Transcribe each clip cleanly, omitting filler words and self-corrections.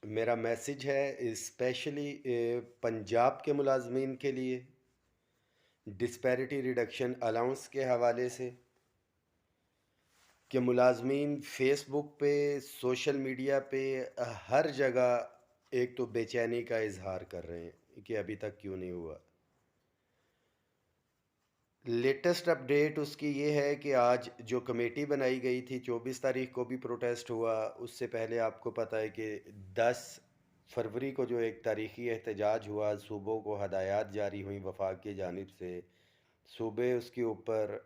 میرا میسج ہے اسپیشلی پنجاب کے ملازمین کے لیے ڈسپیرٹی ریڈکشن الاؤنس کے حوالے سے کہ ملازمین فیس بک پہ سوشل میڈیا پہ ہر جگہ ایک تو بے چینی کا اظہار کر رہے ہیں کہ ابھی تک کیوں نہیں ہوا۔ لیٹسٹ اپڈیٹ اس کی یہ ہے کہ آج جو کمیٹی بنائی گئی تھی 24 تاریخ کو بھی پروٹیسٹ ہوا، اس سے پہلے آپ کو پتہ ہے کہ 10 فروری کو جو ایک تاریخی احتجاج ہوا، صوبوں کو ہدایات جاری ہوئیں وفاق کی جانب سے، صوبے اس کے اوپر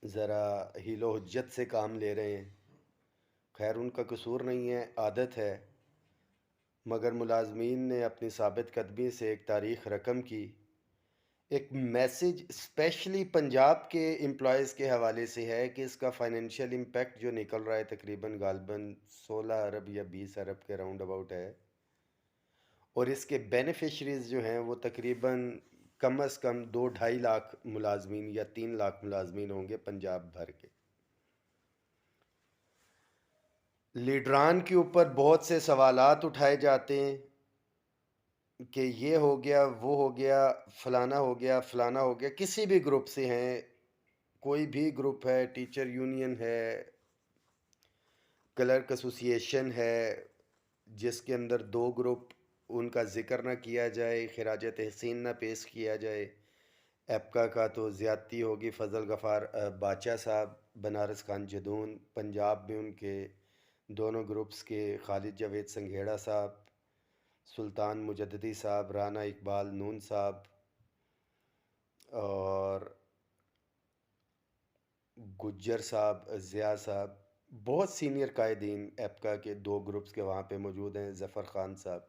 ذرا حیل و حجت سے کام لے رہے ہیں۔ خیر ان کا قصور نہیں ہے، عادت ہے، مگر ملازمین نے اپنی ثابت قدمی سے ایک تاریخ رقم کی۔ ایک میسج اسپیشلی پنجاب کے امپلائیز کے حوالے سے ہے کہ اس کا فائنینشیل امپیکٹ جو نکل رہا ہے تقریباً غالباً 16 ارب یا 20 ارب کے راؤنڈ اباؤٹ ہے، اور اس کے بینیفیشریز جو ہیں وہ تقریباً کم از کم 2-2.5 لاکھ ملازمین یا 3 لاکھ ملازمین ہوں گے پنجاب بھر کے۔ لیڈران کے اوپر بہت سے سوالات اٹھائے جاتے ہیں کہ یہ ہو گیا، وہ ہو گیا، فلانا ہو گیا، فلانا ہو گیا، کسی بھی گروپ سے ہیں، کوئی بھی گروپ ہے، ٹیچر یونین ہے، کلرک ایسوسی ایشن ہے، جس کے اندر 2 گروپ ان کا ذکر نہ کیا جائے، خراج تحسین نہ پیش کیا جائے۔ ایپکا کا تو زیادتی ہوگی، فضل غفار باچا صاحب، بنارس خان جدون، پنجاب میں ان کے دونوں گروپس کے خالد جاوید سنگھیڑا صاحب، سلطان مجددی صاحب، رانا اقبال نون صاحب، اور گجر صاحب، ضیاء صاحب، بہت سینئر قائدین ایپکا کے 2 گروپس کے وہاں پہ موجود ہیں، ظفر خان صاحب۔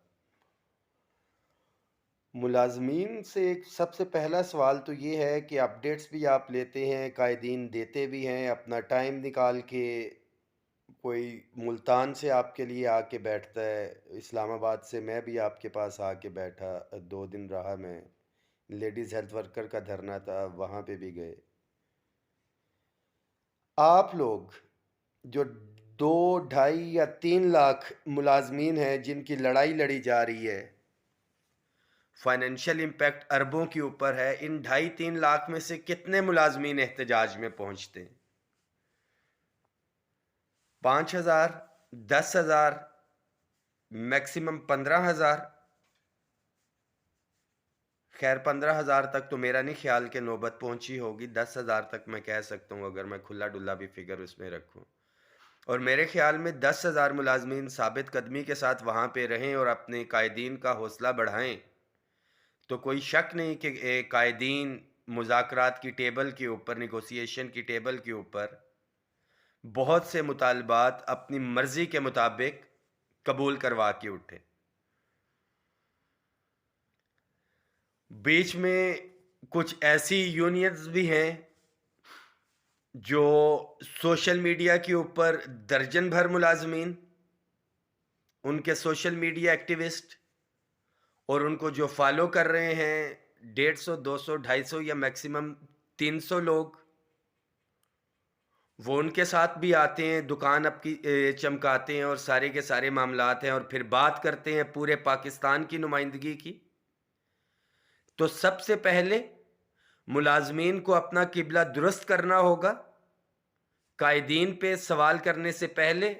ملازمین سے ایک سب سے پہلا سوال تو یہ ہے کہ اپڈیٹس بھی آپ لیتے ہیں، قائدین دیتے بھی ہیں اپنا ٹائم نکال کے، کوئی ملتان سے آپ کے لیے آ کے بیٹھتا ہے، اسلام آباد سے میں بھی آپ کے پاس آ کے بیٹھا، 2 دن رہا میں، لیڈیز ہیلتھ ورکر کا دھرنا تھا وہاں پہ بھی گئے۔ آپ لوگ جو 2-2.5 یا 3 لاکھ ملازمین ہیں جن کی لڑائی لڑی جا رہی ہے، فائنینشیل امپیکٹ اربوں کے اوپر ہے، ان 2.5-3 لاکھ میں سے کتنے ملازمین احتجاج میں پہنچتے ہیں؟ 5,000، 10,000، میکسیمم 15,000؟ خیر 15,000 تک تو میرا نہیں خیال کہ نوبت پہنچی ہوگی، 10,000 تک میں کہہ سکتا ہوں اگر میں کھلا ڈلا بھی فگر اس میں رکھوں، اور میرے خیال میں 10,000 ملازمین ثابت قدمی کے ساتھ وہاں پہ رہیں اور اپنے قائدین کا حوصلہ بڑھائیں تو کوئی شک نہیں کہ قائدین مذاکرات کی ٹیبل کے اوپر، نیگوسیشن کی ٹیبل کے اوپر بہت سے مطالبات اپنی مرضی کے مطابق قبول کروا کے اٹھے۔ بیچ میں کچھ ایسی یونینز بھی ہیں جو سوشل میڈیا کے اوپر درجن بھر ملازمین، ان کے سوشل میڈیا ایکٹیوسٹ اور ان کو جو فالو کر رہے ہیں 150، 200، 250 یا میکسیمم 300 لوگ، وہ ان کے ساتھ بھی آتے ہیں، دکان اب کی چمکاتے ہیں اور سارے کے سارے معاملات ہیں، اور پھر بات کرتے ہیں پورے پاکستان کی نمائندگی کی۔ تو سب سے پہلے ملازمین کو اپنا قبلہ درست کرنا ہوگا، قائدین پہ سوال کرنے سے پہلے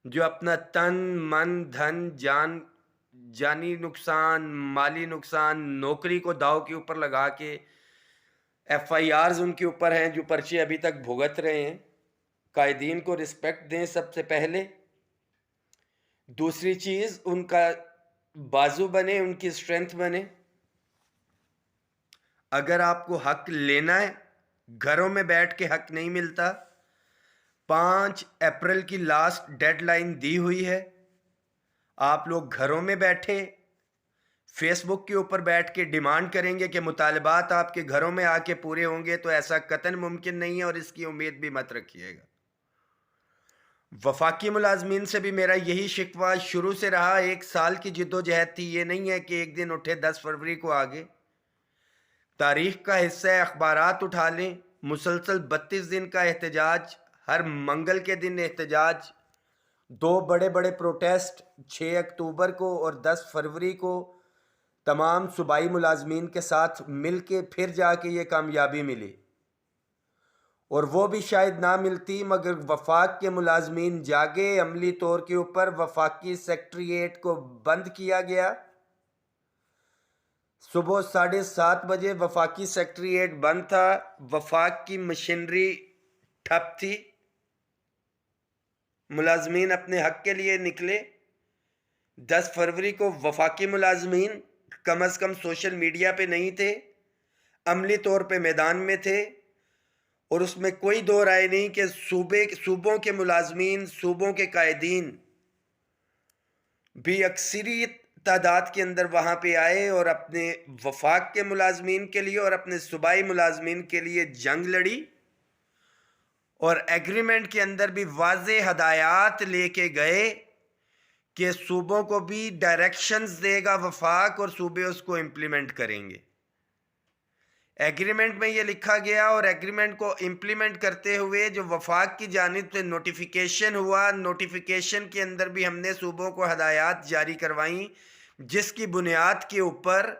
جو اپنا تن من دھن جانی نقصان، مالی نقصان، نوکری کو داؤ کے اوپر لگا کے ایف آئی آرز ان کے اوپر ہیں جو پرچے ابھی تک بھگت رہے ہیں، قائدین کو رسپیکٹ دیں سب سے پہلے۔ دوسری چیز ان کا بازو بنے، ان کی اسٹرینتھ بنے۔ اگر آپ کو حق لینا ہے، گھروں میں بیٹھ کے حق نہیں ملتا، 5 اپریل کی لاسٹ ڈیڈ لائن دی ہوئی ہے، آپ لوگ گھروں میں بیٹھے فیس بک کے اوپر بیٹھ کے ڈیمانڈ کریں گے کہ مطالبات آپ کے گھروں میں آ کے پورے ہوں گے، تو ایسا قطعاً ممکن نہیں ہے، اور اس کی امید بھی مت رکھیے گا۔ وفاقی ملازمین سے بھی میرا یہی شکوہ شروع سے رہا، 1 سال کی جدوجہد تھی، یہ نہیں ہے کہ ایک دن اٹھے 10 فروری کو آگے، تاریخ کا حصہ ہے، اخبارات اٹھا لیں، مسلسل 32 دن کا احتجاج، ہر منگل کے دن احتجاج، دو بڑے بڑے پروٹیسٹ 6 اکتوبر کو اور 10 فروری کو تمام صوبائی ملازمین کے ساتھ مل کے پھر جا کے یہ کامیابی ملی، اور وہ بھی شاید نہ ملتی مگر وفاق کے ملازمین جاگے، عملی طور کے اوپر وفاقی سیکٹریٹ کو بند کیا گیا۔ صبح 7:30 بجے وفاقی سیکٹریٹ بند تھا، وفاق کی مشینری ٹھپ تھی، ملازمین اپنے حق کے لیے نکلے۔ 10 فروری کو وفاقی ملازمین کم از کم سوشل میڈیا پہ نہیں تھے، عملی طور پہ میدان میں تھے، اور اس میں کوئی دو رائے نہیں کہ صوبوں کے ملازمین، صوبوں کے قائدین بھی اکثریت تعداد کے اندر وہاں پہ آئے اور اپنے وفاق کے ملازمین کے لیے اور اپنے صوبائی ملازمین کے لیے جنگ لڑی، اور ایگریمنٹ کے اندر بھی واضح ہدایات لے کے گئے کہ صوبوں کو بھی ڈائریکشنز دے گا وفاق، اور صوبے اس کو امپلیمنٹ کریں گے۔ ایگریمنٹ میں یہ لکھا گیا، اور ایگریمنٹ کو امپلیمنٹ کرتے ہوئے جو وفاق کی جانب سے نوٹیفیکیشن ہوا، نوٹیفیکیشن کے اندر بھی ہم نے صوبوں کو ہدایات جاری کروائیں، جس کی بنیاد کے اوپر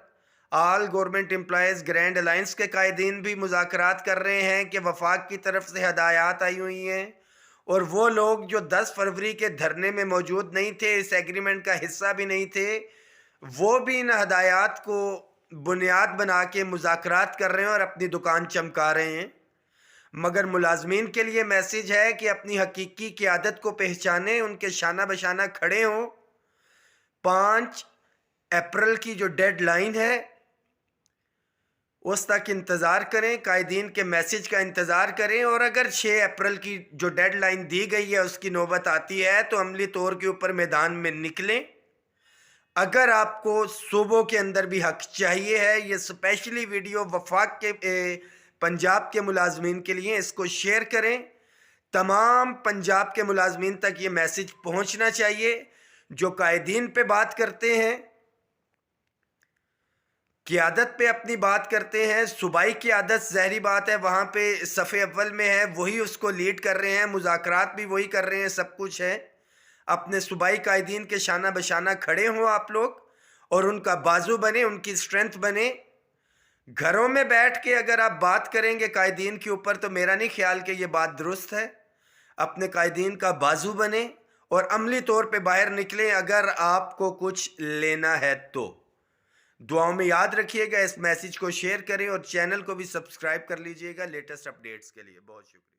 آل گورنمنٹ امپلائیز گرینڈ الائنس کے قائدین بھی مذاکرات کر رہے ہیں کہ وفاق کی طرف سے ہدایات آئی ہوئی ہیں، اور وہ لوگ جو 10 فروری کے دھرنے میں موجود نہیں تھے، اس ایگریمنٹ کا حصہ بھی نہیں تھے، وہ بھی ان ہدایات کو بنیاد بنا کے مذاکرات کر رہے ہیں اور اپنی دکان چمکا رہے ہیں۔ مگر ملازمین کے لیے میسیج ہے کہ اپنی حقیقی قیادت کو پہچانیں، ان کے شانہ بشانہ کھڑے ہوں۔ 5 اپریل کی جو ڈیڈ لائن ہے اس تک انتظار کریں، قائدین کے میسیج کا انتظار کریں، اور اگر 6 اپریل کی جو ڈیڈ لائن دی گئی ہے اس کی نوبت آتی ہے تو عملی طور کے اوپر میدان میں نکلیں۔ اگر آپ کو صوبوں کے اندر بھی حق چاہیے ہے، یہ اسپیشلی ویڈیو وفاق کے پنجاب کے ملازمین کے لیے، اس کو شیئر کریں، تمام پنجاب کے ملازمین تک یہ میسیج پہنچنا چاہیے۔ جو قائدین پہ بات کرتے ہیں، قیادت پہ اپنی بات کرتے ہیں، صوبائی قیادت ظاہری بات ہے وہاں پہ صف اول میں ہے، وہی اس کو لیڈ کر رہے ہیں، مذاکرات بھی وہی کر رہے ہیں، سب کچھ ہے۔ اپنے صوبائی قائدین کے شانہ بشانہ کھڑے ہوں آپ لوگ، اور ان کا بازو بنے، ان کی اسٹرینتھ بنے۔ گھروں میں بیٹھ کے اگر آپ بات کریں گے قائدین کے اوپر تو میرا نہیں خیال کہ یہ بات درست ہے۔ اپنے قائدین کا بازو بنے اور عملی طور پہ باہر نکلیں اگر آپ کو کچھ لینا ہے تو۔ دعاؤں میں یاد رکھیے گا، اس میسیج کو شیئر کریں اور چینل کو بھی سبسکرائب کر لیجئے گا لیٹسٹ اپڈیٹس کے لیے۔ بہت شکریہ۔